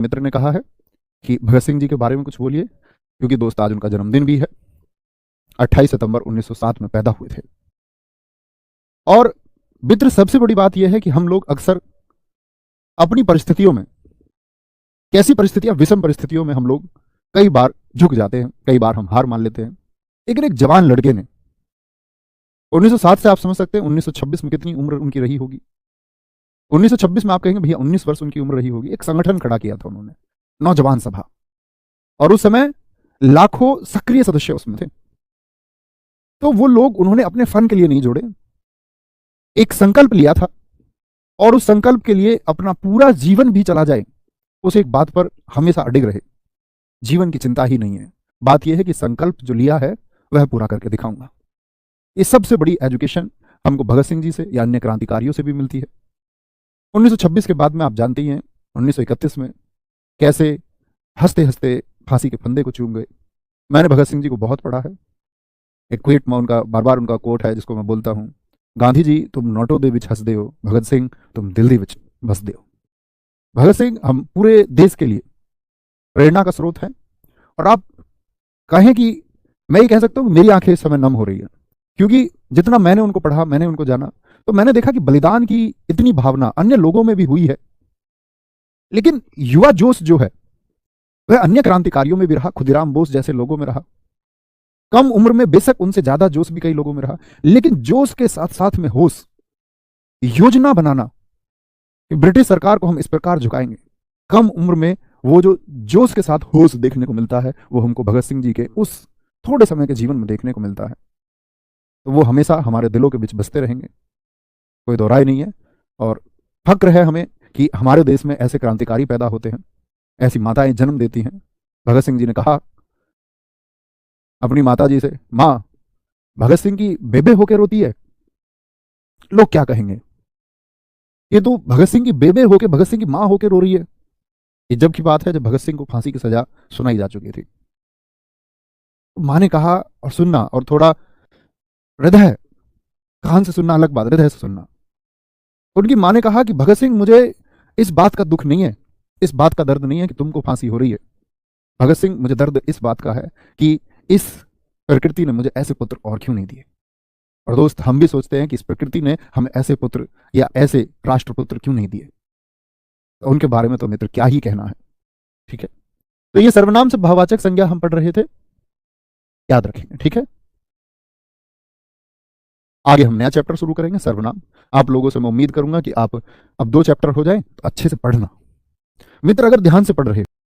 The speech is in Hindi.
मित्र ने कहा है कि भगत सिंह जी के बारे में कुछ बोलिए, क्योंकि दोस्त आज उनका जन्मदिन भी है। 28 सितंबर 1907 में पैदा हुए थे। और मित्र, सबसे बड़ी बात यह है कि हम लोग अक्सर अपनी परिस्थितियों में, कैसी परिस्थितियां, विषम परिस्थितियों में हम लोग कई बार झुक जाते हैं, कई बार हम हार मान लेते हैं। लेकिन एक जवान लड़के ने 1907 से, आप समझ सकते हैं 1926 में कितनी उम्र उनकी रही होगी। 1926 में आप कहेंगे भैया 19 वर्ष उनकी उम्र रही होगी। एक संगठन खड़ा किया था उन्होंने, नौजवान सभा, और उस समय लाखों सक्रिय सदस्य उसमें थे। तो वो लोग उन्होंने अपने फन के लिए नहीं जोड़े, एक संकल्प लिया था, और उस संकल्प के लिए अपना पूरा जीवन भी चला जाए, उस एक बात पर हमेशा अडिग रहे। जीवन की चिंता ही नहीं है, बात यह है कि संकल्प जो लिया है वह पूरा करके दिखाऊंगा। ये सबसे बड़ी एजुकेशन हमको भगत सिंह जी से या अन्य क्रांतिकारियों से भी मिलती है। 1926 के बाद में आप जानते ही हैं 1931 में कैसे हंसते हंसते फांसी के फंदे को चूम गए। मैंने भगत सिंह जी को बहुत पढ़ा है। एक क्विट में उनका बार बार उनका कोट है जिसको मैं बोलता हूँ, गांधी जी तुम नोटों दे विच हंसदे हो, भगत सिंह तुम दिल दे विच बसदे हो। भगत सिंह हम पूरे देश के लिए प्रेरणा का स्रोत है। और आप कहें कि मैं ये कह सकता हूँ मेरी आंखें इस समय नम हो रही है, क्योंकि जितना मैंने उनको पढ़ा, मैंने उनको जाना, तो मैंने देखा कि बलिदान की इतनी भावना अन्य लोगों में भी हुई है, लेकिन युवा जोश जो है वह अन्य क्रांतिकारियों में भी रहा, खुदीराम बोस जैसे लोगों में रहा। कम उम्र में बेशक उनसे ज्यादा जोश भी कई लोगों में रहा, लेकिन जोश के साथ साथ में होश, योजना बनाना कि ब्रिटिश सरकार को हम इस प्रकार झुकाएंगे। कम उम्र में वो जो जोश के साथ होश देखने को मिलता है, वो हमको भगत सिंह जी के उस थोड़े समय के जीवन में देखने को मिलता है। तो वो हमेशा हमारे दिलों के बीच बसते रहेंगे, कोई दो राय नहीं है। और फक्र है हमें कि हमारे देश में ऐसे क्रांतिकारी पैदा होते हैं, ऐसी माताएं जन्म देती हैं। भगत सिंह जी ने कहा अपनी माता जी से, माँ भगत सिंह की बेबे होके रोती है, लोग क्या कहेंगे, ये तो भगत सिंह की बेबे होके, भगत सिंह की माँ होके रो रही है। ये जब की बात है जब भगत सिंह को फांसी की सजा सुनाई जा चुकी थी। माँ ने कहा, और सुनना, और थोड़ा हृदय, कान से सुनना अलग बात, हृदय से सुनना। उनकी माँ ने कहा कि भगत सिंह मुझे इस बात का दुख नहीं है, इस बात का दर्द नहीं है कि तुमको फांसी हो रही है। भगत सिंह, मुझे दर्द इस बात का है कि इस प्रकृति ने मुझे ऐसे पुत्र और क्यों नहीं दिए। और दोस्त, हम भी सोचते हैं कि इस प्रकृति ने हमें ऐसे पुत्र या ऐसे राष्ट्रपुत्र क्यों नहीं दिए। तो उनके बारे में तो मित्र क्या ही कहना है। ठीक है, तो ये सर्वनाम से भाववाचक संज्ञा हम पढ़ रहे थे, याद रखेंगे। ठीक है, आगे हम नया चैप्टर शुरू करेंगे, सर्वनाम। आप लोगों से मैं उम्मीद करूंगा कि आप अब 2 चैप्टर हो जाए तो अच्छे से पढ़ना। मित्र अगर ध्यान से पढ़ रहे